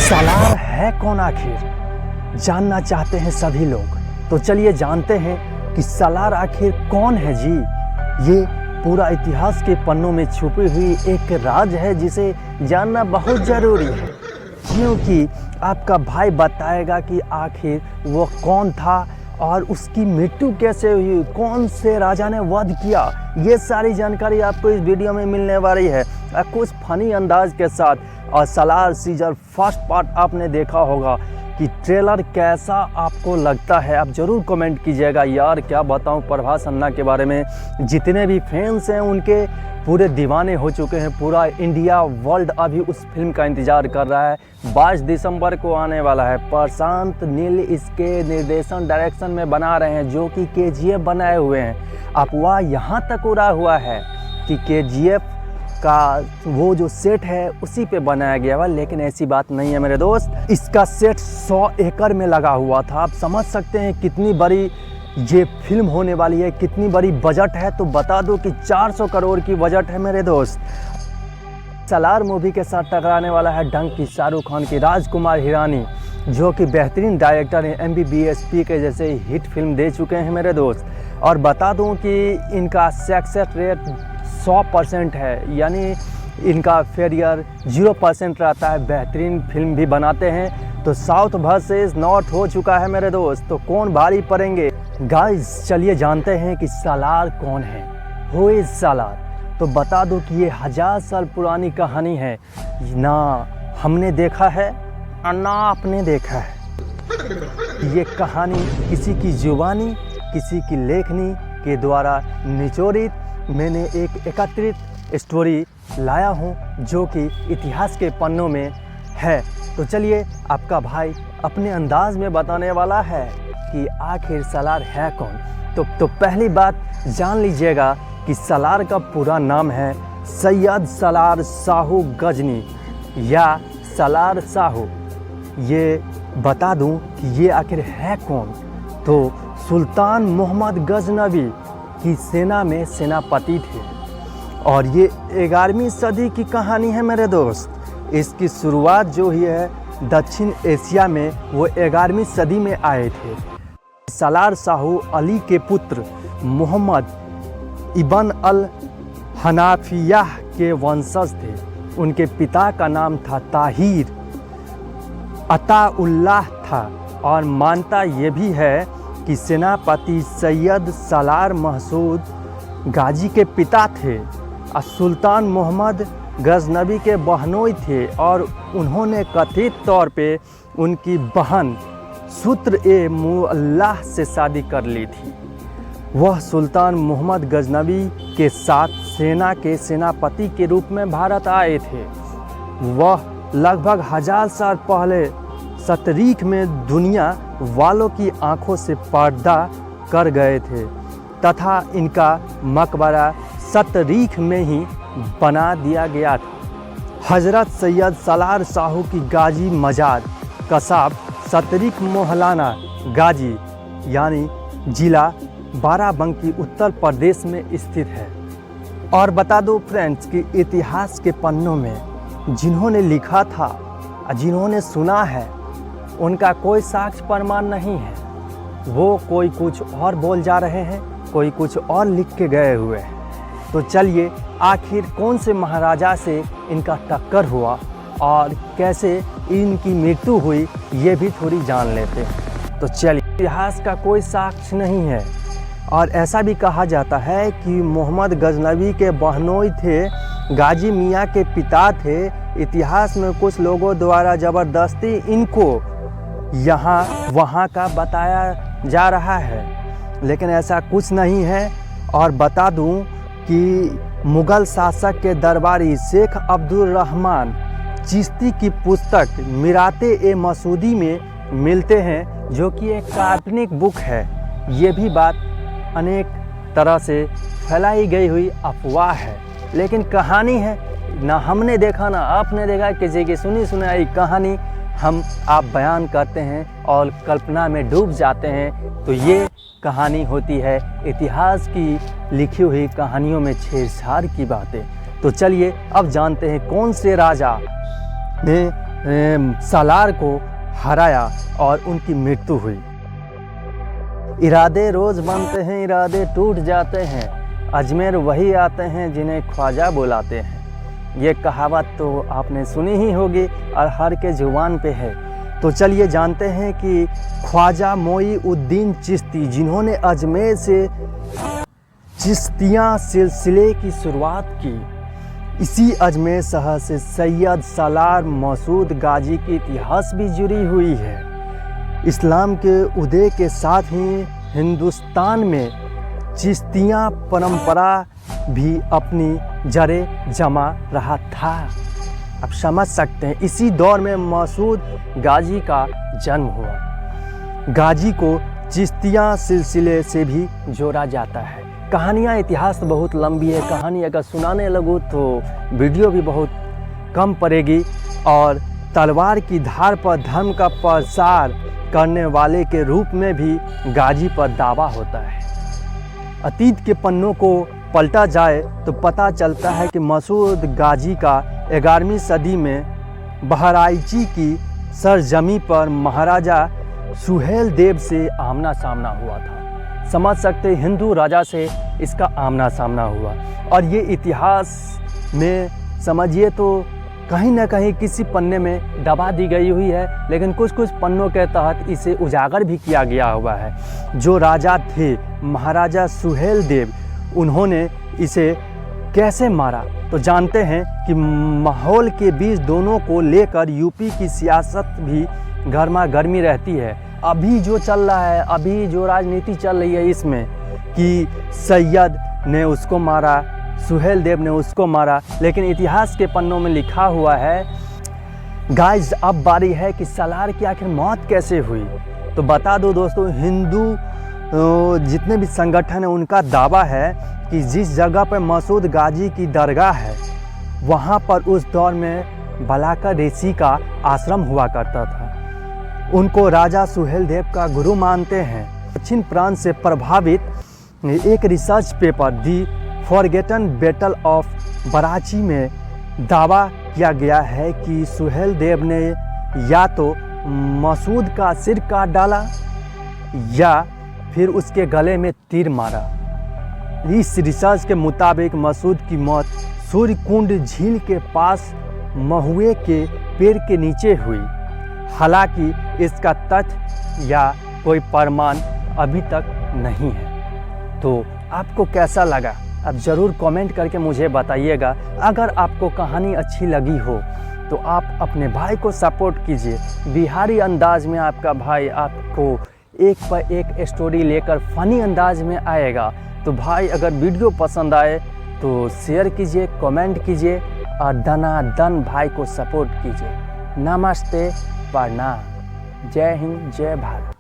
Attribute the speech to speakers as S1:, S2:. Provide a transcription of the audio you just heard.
S1: सालार है कौन आखिर, जानना चाहते हैं सभी लोग। तो चलिए जानते हैं कि सालार आखिर कौन है जी। ये पूरा इतिहास के पन्नों में छुपी हुई एक राज है जिसे जानना बहुत ज़रूरी है, क्योंकि आपका भाई बताएगा कि आखिर वो कौन था और उसकी मृत्यु कैसे हुई, कौन से राजा ने वध किया। ये सारी जानकारी आपको इस वीडियो में मिलने वाली है कुछ फनी अंदाज के साथ। और सालार सीजन फर्स्ट पार्ट आपने देखा होगा कि ट्रेलर कैसा आपको लगता है, आप ज़रूर कमेंट कीजिएगा। यार क्या बताऊं प्रभास अन्ना के बारे में, जितने भी फैंस हैं उनके पूरे दीवाने हो चुके हैं। पूरा इंडिया वर्ल्ड अभी उस फिल्म का इंतज़ार कर रहा है। 22 दिसंबर को आने वाला है। प्रशांत नील इसके निर्देशन डायरेक्शन में बना रहे हैं, जो कि KGF बनाए हुए हैं। अफवाह यहाँ तक उड़ा हुआ है कि KGF का वो जो सेट है उसी पे बनाया गया हुआ, लेकिन ऐसी बात नहीं है मेरे दोस्त। इसका सेट 100 एकड़ में लगा हुआ था। आप समझ सकते हैं कितनी बड़ी ये फिल्म होने वाली है, कितनी बड़ी बजट है। तो बता दो कि 400 करोड़ की बजट है मेरे दोस्त। सालार मूवी के साथ टकराने वाला है डंक की शाहरुख खान की राजकुमार हिरानी, जो कि बेहतरीन डायरेक्टर हैं। MBBS के जैसे हिट फिल्म दे चुके हैं मेरे दोस्त। और बता दूं कि इनका सक्सेस रेट 100% है, यानी इनका फेलियर 0% रहता है। बेहतरीन फिल्म भी बनाते हैं। तो साउथ वर्सेस नॉर्थ हो चुका है मेरे दोस्त, तो कौन भारी पड़ेंगे गाइस। चलिए जानते हैं कि सालार कौन है, हु इज सालार। तो बता दो कि ये 1000 साल पुरानी कहानी है। ना हमने देखा है और ना आपने देखा है। ये कहानी किसी की जुबानी, किसी की लेखनी के द्वारा निचोड़ित मैंने एक एकत्रित स्टोरी लाया हूँ, जो कि इतिहास के पन्नों में है। तो चलिए आपका भाई अपने अंदाज में बताने वाला है कि आखिर सालार है कौन। तो पहली बात जान लीजिएगा कि सालार का पूरा नाम है सैयद सालार शाहू गजनी या सालार शाहू। ये बता दूं कि ये आखिर है कौन। तो सुल्तान मोहम्मद गजनवी की सेना में सेनापति थे, और ये 11वीं सदी की कहानी है मेरे दोस्त। इसकी शुरुआत जो हुई है दक्षिण एशिया में, वो 11वीं सदी में आए थे। सालार शाहू अली के पुत्र मोहम्मद इब्न अल हनाफियाह के वंशज थे। उनके पिता का नाम था ताहिर अताउल्लाह था, और मानता ये भी है कि सेनापति सैयद सालार महसूद गाजी के पिता थे। और सुल्तान मोहम्मद गजनवी के बहनोई थे, और उन्होंने कथित तौर पे उनकी बहन सुत्र-ए-मुअल्लाह से शादी कर ली थी। वह सुल्तान मोहम्मद गजनवी के साथ सेना के सेनापति के रूप में भारत आए थे। वह लगभग 1000 साल पहले सतरीख में दुनिया वालों की आंखों से पर्दा कर गए थे, तथा इनका मकबरा सतरीख में ही बना दिया गया था। हजरत सैयद सालार शाहू की गाजी मजार कसाब सतरीख मोहलाना गाजी यानी जिला बाराबंकी उत्तर प्रदेश में स्थित है। और बता दो फ्रेंड्स कि इतिहास के पन्नों में जिन्होंने लिखा था, जिन्होंने सुना है, उनका कोई साक्ष्य प्रमाण नहीं है। वो कोई कुछ और बोल जा रहे हैं, कोई कुछ और लिख के गए हुए हैं। तो चलिए आखिर कौन से महाराजा से इनका टक्कर हुआ और कैसे इनकी मृत्यु हुई, ये भी थोड़ी जान लेते हैं। तो चलिए, इतिहास का कोई साक्ष्य नहीं है, और ऐसा भी कहा जाता है कि मोहम्मद गजनवी के बहनोई थे, गाजी मियाँ के पिता थे। इतिहास में कुछ लोगों द्वारा ज़बरदस्ती इनको यहाँ वहाँ का बताया जा रहा है, लेकिन ऐसा कुछ नहीं है। और बता दूं कि मुग़ल शासक के दरबारी शेख अब्दुल रहमान चिश्ती की पुस्तक मीरात-ए-मसूदी में मिलते हैं, जो कि एक काल्पनिक बुक है। ये भी बात अनेक तरह से फैलाई गई हुई अफवाह है, लेकिन कहानी है। ना हमने देखा ना आपने देखा, किसी की सुनी सुनाई कहानी हम आप बयान करते हैं और कल्पना में डूब जाते हैं। तो ये कहानी होती है इतिहास की लिखी हुई कहानियों में छेड़छाड़ की बातें। तो चलिए अब जानते हैं कौन से राजा ने सालार को हराया और उनकी मृत्यु हुई। इरादे रोज़ बनते हैं, इरादे टूट जाते हैं, अजमेर वही आते हैं जिन्हें ख्वाजा बुलाते हैं। ये कहावत तो आपने सुनी ही होगी और हर के जुबान पे है। तो चलिए जानते हैं कि ख्वाजा मोईउद्दीन चिश्ती, जिन्होंने अजमेर से चिश्तिया सिलसिले की शुरुआत की, इसी अजमेर शहर से सैयद सालार मसूद गाजी की इतिहास भी जुड़ी हुई है। इस्लाम के उदय के साथ ही हिंदुस्तान में चिश्तिया परंपरा भी अपनी जड़ें जमा रहा था। आप समझ सकते हैं, इसी दौर में मसूद गाजी का जन्म हुआ। गाजी को चिश्तिया सिलसिले से भी जोड़ा जाता है। कहानियाँ, इतिहास तो बहुत लंबी है, कहानी अगर सुनाने लगूँ तो वीडियो भी बहुत कम पड़ेगी। और तलवार की धार पर धर्म का प्रसार करने वाले के रूप में भी गाजी पर दावा होता है। अतीत के पन्नों को पलटा जाए तो पता चलता है कि मसूद गाजी का 11वीं सदी में बहराइची की सरजमी पर महाराजा सुहेल देव से आमना सामना हुआ था। समझ सकते हिंदू राजा से इसका आमना सामना हुआ। और ये इतिहास में समझिए तो कहीं ना कहीं किसी पन्ने में दबा दी गई हुई है, लेकिन कुछ कुछ पन्नों के तहत इसे उजागर भी किया गया हुआ है। जो राजा थे महाराजा सुहेल देव, उन्होंने इसे कैसे मारा तो जानते हैं कि माहौल के बीच दोनों को लेकर यूपी की सियासत भी गर्मा गर्मी रहती है। अभी जो चल रहा है, अभी जो राजनीति चल रही है इसमें कि सैयद ने उसको मारा, सुहेल देव ने उसको मारा, लेकिन इतिहास के पन्नों में लिखा हुआ है। गाइस, अब बारी है कि सालार की आखिर मौत कैसे हुई। तो बता दो दोस्तों, हिंदू जितने भी संगठन हैं उनका दावा है कि जिस जगह पर मसूद गाजी की दरगाह है, वहाँ पर उस दौर में बलाकर ऋषि का आश्रम हुआ करता था। उनको राजा सुहेल देव का गुरु मानते हैं। दक्षिण प्रांत से प्रभावित एक research paper the forgotten battle of Barachi में दावा किया गया है कि सुहेल देव ने या तो मसूद का सिर काट डाला या फिर उसके गले में तीर मारा। इस रिसर्च के मुताबिक मसूद की मौत सूर्यकुंड झील के पास महुए के पेड़ के नीचे हुई। हालांकि इसका तथ्य या कोई प्रमाण अभी तक नहीं है। तो आपको कैसा लगा आप ज़रूर कमेंट करके मुझे बताइएगा। अगर आपको कहानी अच्छी लगी हो तो आप अपने भाई को सपोर्ट कीजिए। बिहारी अंदाज में आपका भाई आपको एक पर एक स्टोरी लेकर फ़नी अंदाज में आएगा। तो भाई, अगर वीडियो पसंद आए तो शेयर कीजिए, कमेंट कीजिए और दनादन भाई को सपोर्ट कीजिए। नमस्ते, प्रणाम, जय हिंद, जय भारत।